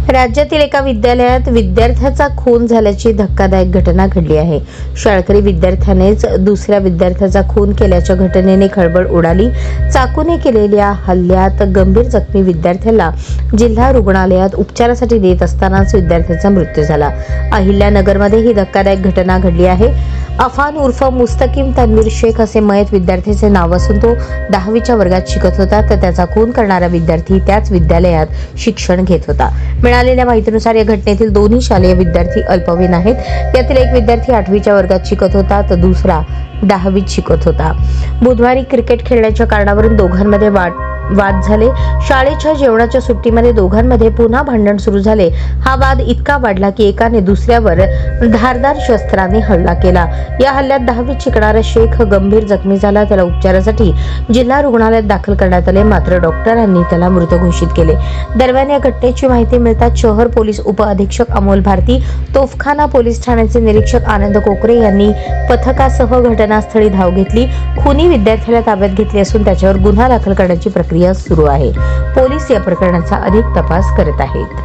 राज्यातील एका विद्यालयात विद्यार्थ्याचा खून झाल्याची धक्कादायक घटना घडली आहे। शाळकरी विद्यार्थ्यानेच दुसऱ्या विद्यार्थ्याचा खून केल्याच्या घटनेने खळबळ उडाली। चाकूने केलेल्या हल्ल्यात गंभीर जखमी विद्यार्थ्याला जिल्हा रुग्णालयात उपचारासाठी नेत असतानाच विद्यार्थ्याचा मृत्यू झाला। अहिल्यानगरमध्ये ही धक्कादायक घटना घडली आहे। अफान उर्फ मुस्तकीम तन्वीर शेख असे मयत विद्यार्थ्याचे नाव असून तो 10वीच्या वर्गात शिकत होता, तर त्याचा खून करणारा विद्यार्थी त्याच विद्यालयात शिक्षण घेत होता। मिळालेल्या माहितीनुसार या घटनेतील दोन्ही शालेय विद्यार्थी अल्पवयीन आहेत। यातील एक विद्यार्थी 8वीच्या वर्गात शिकत होता, तर दुसरा 10वीत शिकत होता। बुधवारी क्रिकेट खेळण्याच्या कारणावरून दोघांमध्ये वाद झाले। शाळेच्या जेवणाच्या सुट्टीमध्ये दोघांमध्ये पुन्हा भांडण सुरू झाले। हा वाद इतका वाढला की एकाने दुसऱ्यावर धारदार शस्त्राने हल्ला केला। या हल्ल्यात 10वीत शिकणारा शेख गंभीर जखमी झाला। त्याला उपचारासाठी जिल्हा रुग्णालयात दाखल करण्यात आले, मात्र डॉक्टरांनी त्याला मृत घोषित केले। दरम्यान या घटनेची माहिती मिळताच शहर पोलीस उपअधीक्षक अमोल भारती, तोफखाना पोलीस ठाण्याचे निरीक्षक आनंद कोकरे यांनी पथकासह घटनास्थळी धाव घेतली। खुनी विद्यार्थ्याला ताब्यात घेतले असून त्याच्यावर गुन्हा दाखल करण्याची प्रक्रिया सुरू आहे। पोलीस या प्रकरणाचा अधिक तपास करत आहेत।